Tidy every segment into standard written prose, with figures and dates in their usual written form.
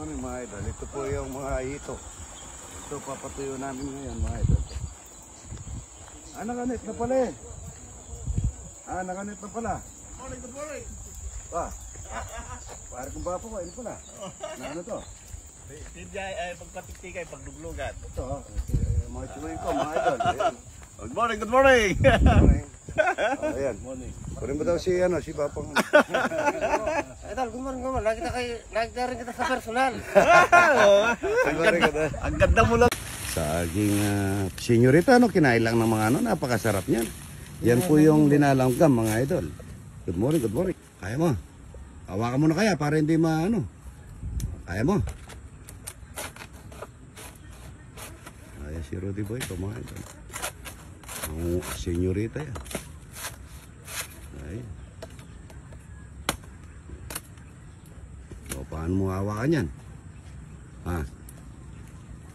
morning mga idol. Ito po yung mga hito. Ito papatuyo namin ngayon mga idol. Nakanit na pala eh. Nakanit na pala. Good morning. Pare kong bapo ko, ini pala. Ano to? Tidjay ay pagpatiktikay, pagduglugan. Ito, mga chewing ko mga idol. Ayan. Good morning, good morning. Good morning. Ayan. Morning. Kunin mo daw si Bapang. Idol, good morning. Lagi rin kita sa personal. Ang ganda mo lang. Saging senyorita, kinain lang ng mga napakasarap niyan. Yan po yung linalanggam mga idol. Good morning, good morning. Kaya mo? Hawakan mo na kaya para hindi Kaya mo? Ayan si Rudy Boy, mga idol. Ang senyorita yan. Ayan. O, paano mo hawakan yan?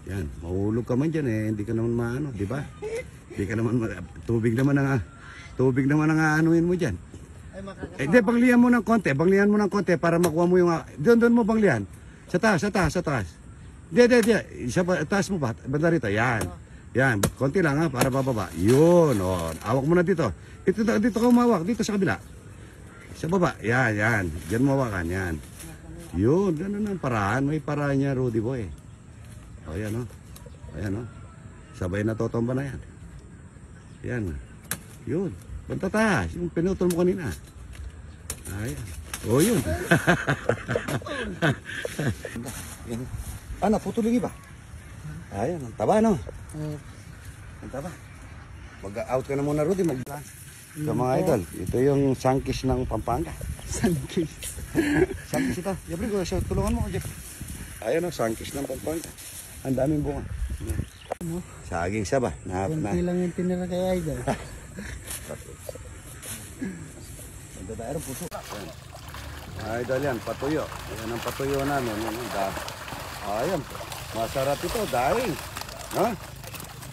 Yan, mahulog ka man dyan eh, hindi ka naman di ba? Hindi ka naman, tubig naman ang aanuin mo dyan. Hindi, banglihan mo ng konti, para makuha mo yung, doon mo banglihan. Sa taas. Hindi, sa taas mo ba, banda rito, yan, konti lang para bababa. Yun, awak mo na dito. Dito ka umawak, dito sa kabila. Sa baba, yan, dyan mo hawakan, yan. Yun, ganun ang paraan, may paraan niya, Rudy Boy. Ayan o. Sabay na totomba na yan. Yan. Yun. Banta taas. Yung pinutol mo kanina. Ayan. Yun. Yan. Putuligi ba? Ayan. Ang taba, no? Ang taba. Mag-out ka na muna, Rudy. Sa mga idol. Ito yung sangkis ng Pampanga. Sangkis ito. Jeffrey, tulungan mo. Ayan o. Sangkis ng Pampanga. Ang daming bunga. Saging saba. Kunti lang yung tinira kay Idol. Ito tayo puso. Idol yan, patuyo. Yan ang patuyo namin. Ayan. Masarap ito, daing.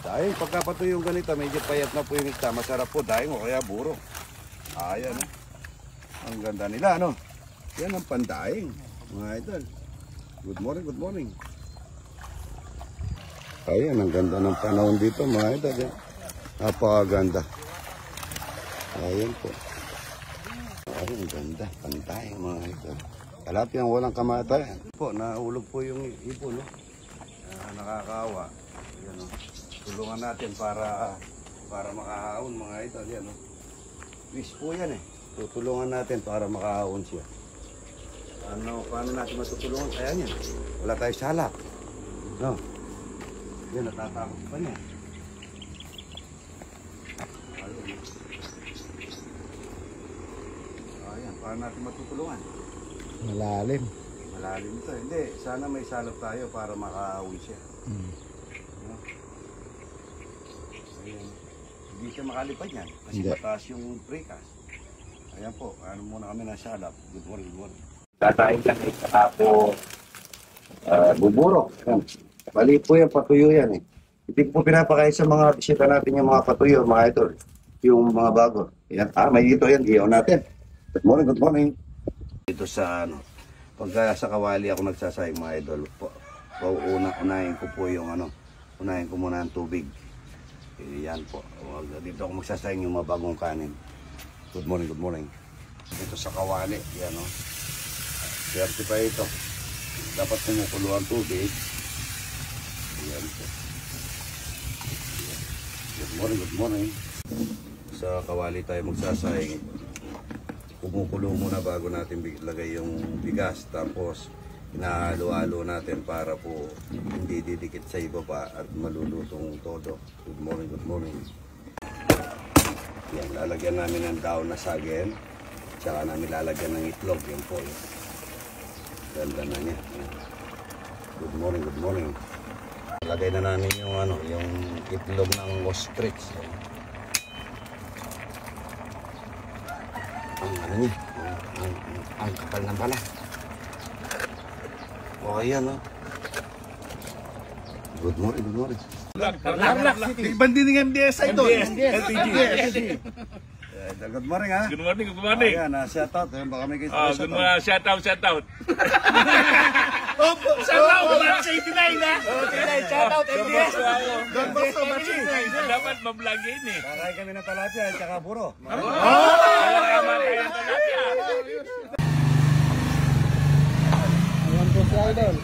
Daing, pagka patuyo yung ganito, medyo payat na po yung isda. Masarap po, daing o kaya buro. Ayan. Ang ganda nila, Yan ang pandaing. Mga idol. Good morning. Ayan, ang ganda ng panahon dito mga idol. Napakaganda. Ayan po. Ayan, ang ganda. Pantay mga idol. Kalapyang walang kamatayan. Po, nahulog po yung ibon. Nakakaawa. Ayan, tulungan natin para makahaon mga idol. Yan, Wish po yan tutulungan natin para makahaon siya. Paano natin matutulungan? Kaya niyan. Wala tayong salak. Yan, natatakot pa niya. Ayan, paano natin matutulungan? Malalim. Malalim ito. Hindi, sana may salap tayo para makahawin siya. Ayan. Hindi siya makalipad yan. Kasi mataas yung precast. Ayan po, muna kami ng salap. Good morning. Tatayin kami sa po buburo. Mali po yan, patuyo yan Hindi po pinapakain sa mga bisita natin yung mga patuyo, mga idol. Yung mga bago. Yan, may dito yan, iyaw natin. Good morning. Dito sa pagka sa kawali ako nagsasayang mga idol, unahin ko po yung unahin ko muna ang tubig. Yan po. Dito ako magsasayang yung mga bagong kanin. Good morning. Dito sa kawali, yan Swerte pa ito. Dapat kumukulo ang tubig. Ayan po. Good morning. Sa kawali tayo magsasayang. Kumukulo muna bago natin lagay yung bigas. Tapos hinahalo-halo natin para po hindi didikit sa ibaba at malulutong todo. Good morning. Yan, lalagyan namin ng daon na saging. Tsaka namin lalagyan ng itlog. Yan po. Ganda na niya. Good morning. Lagay na namin yung itlog ng ostrich. Ang kapal ng pala. Ayan Good morning. Bandi ng MDS ito. LPG. Good morning Good morning. Ayan, shout out. Baka may shout out. Shout out! Batch 89 na! Shout out MDS! Don Bosco, Batch 89. Dapat mablagin eh. Kakain kami ng talapia at saka puro. Salamat kayo ng talapia. Ayan po si Idol.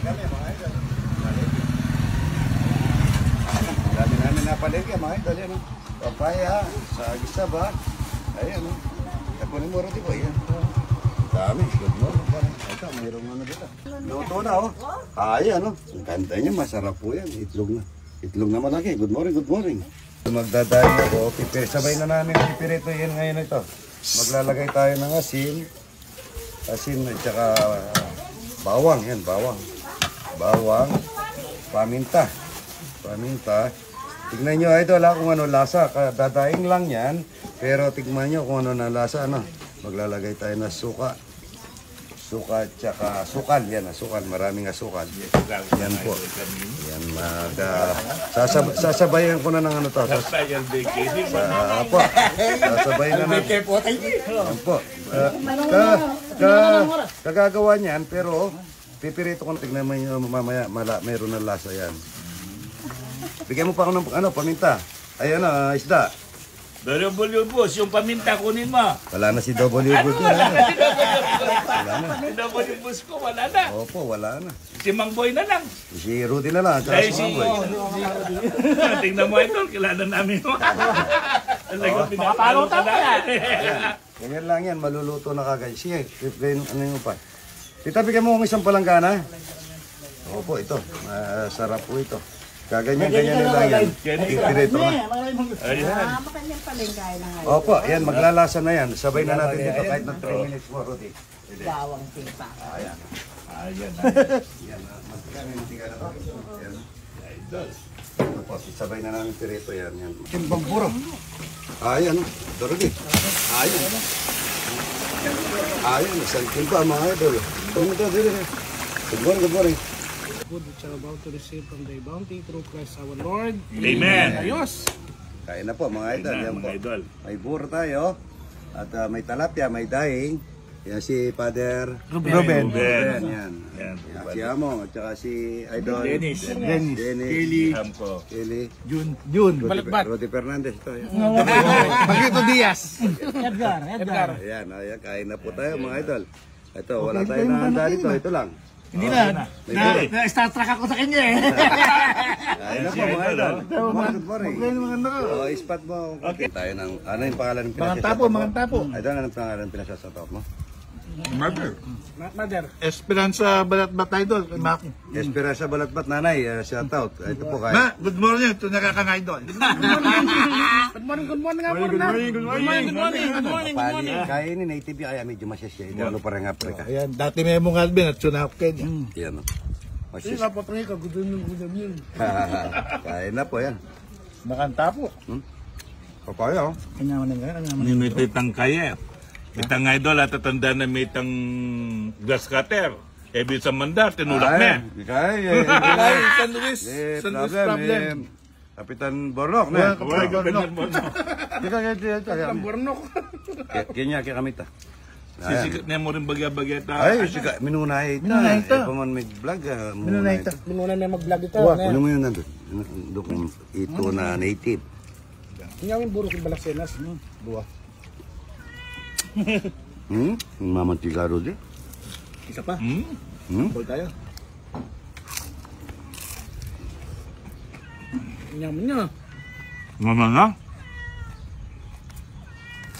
Dami namin napalengke mga idol. Yan, oh. Papaya, sagisa ba? Ayan. Oh. Kapunin mo rin po. Ayan. Dami. Good morning. Ito, mayroong ano dito. Luto na oh. Ayan oh. Ang ganda niya. Masarap po yan. Itlog na. Itlog na malaki. Good morning, good morning. Magdadayo ako. Sabay na namin ang pipirito yan ngayon ito. Maglalagay tayo ng asin. Asin at saka bawang. Yan, bawang. Bawang. Paminta. Paminta. Tignan nyo idol kung ano lasa. Dadaing lang yan. Pero tignan nyo kung ano na lasa. Ano? Maglalagay tayo ng suka. Suka at saka sukal. Yan, sukal. Maraming asukal. Yan po. Yan, sasabayan ko na ng ano to. Apo. Sasabayan na ng... Yan po. Kagagawa niyan, pero pipirito ko. Tignan mo nyo mamaya. Mayroon ng lasa yan. Bigyan mo pa ako ng ano, paminta. Ayan na, isda. W boss, yung paminta kunin mo. Wala na si W. Good na. Wala na. W boss ko, wala na. Opo, wala na. Si Mang Boy na lang. Si Rudy na lang. Tsaka Dahil si si... Mamboy. Tingnan mo ito, kilala namin mo. Talagang pinapalo ka na. Ganyan lang yan, maluluto na kagad. Sige, ano yung pa. Tita, bigyan mo kong isang palanggana. Opo, ito. Sarap po ito. Kaganyan-ganyan lang yan. Pipirito na. Ayan. Makanyang palengkay na ngayon. Opo, yan, maglalasa na yan. Sabay na natin dito kahit ng 3 minutes mo, Rudy. Gawang tipa. Ayan. Ayan. Yan, mantika na to. Yan. Ito po, sabay na namin pirito yan. Timbang puro. Ayan, ito Rudy. Ayan. Ayan, isang timba mga idol. Ito, dito. Good morning, good morning. Food which are about to receive from thy bounty through Christ our Lord. Amen. Ayos! Kain na po mga idol. Yan po. Mga idol. May buro tayo. At may talapia, may daing. Yan si Father Ruben. Yan. Yan. Yan, si Among at saka si Idol Dennis. Kelly. Hamko. Kelly. June. Balakbat. Rodi Fernandez. Ito. Yan. Pagkito Diaz. Edgar. Ayan, ayan, kain na po tayo mga idol. Ito, wala tayo na handa dito. Ito lang. Hindi na. Na-star track ako sa kanya eh. Kain na po mga idol. Good morning. O, ispat mo. Okay. Tayo ng, ano yung pangalan ng pinasasatop mo? Mga tapo. Idol, ano yung pangalan ng pinasasatop mo? Mother. Esperanza Balatbat Idol. Esperanza Balatbat, nanay. Shout out. Ito po kayo. Ma, good morning. Ito nakakang-idol. Good morning nga po na. Good morning. Kaya ni native kaya medyo masyasya. Ito ano parang Africa. Ayan, dati may mong Alvin at sunahap kanya. Yan o. Hindi ka patry ka, gudun yun. Kaya na po yan. Makanta po. Papaya o. Ninito itang kaya. Itang idol at tatanda na may itang glass cutter. Ebi sa mandat, tinulak na. Kaya. San Luis. San Luis problem. Kapitan Bornok na. Ang Bornok. Kanya kami ta. Sisikat na mo rin bagya-bagya ta. Ay, sika, minunay ito. Minunay ito. Ito man may vlog. Minuna na mag-vlog ito. Ano mo yun nandun? Ito na native. Hindi kami burok yung balaksenas. Buwa. Mamantika Rudy. Isa pa. Bol tayo. Nyam niya. Mama na?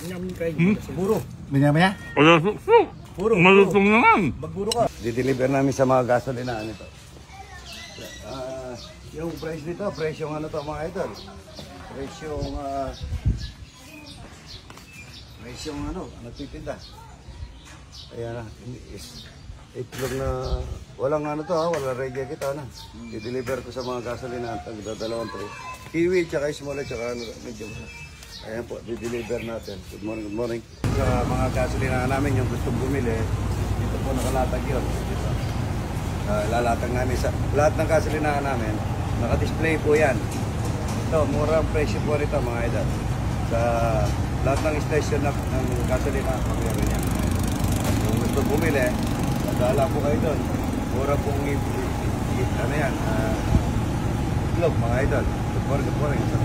Nyam kayo. Puro. Manya-manya? Wala suksuk. Malutong naman. Magburo ka. Dideliver namin sa mga gasolinaan ito. Yung price nito, presyong ano to mga idol? Presyong ano, nagtitinda. Ayan na, itlog na, walang ano to ha, walang regya kita na. Dideliver ko sa mga gasolinaan, tagdadalawang tray. Kiwi, tsaka small, tsaka ano, medium. Ayan po, dideliver natin. Good morning, good morning. Sa mga gasolinaan namin, yung gustong bumili, dito po nakalatag yun. Dito. Lalatag namin sa lahat ng gasolinaan namin, naka-display po yan. Ito, murang presyo po rito mga idol. Sa lahat ng station ng gasolina, meron yan. Kung gusto bumili, madala po kayo doon. Mura pong ano yan, itlog mga idol. Good morning, good morning.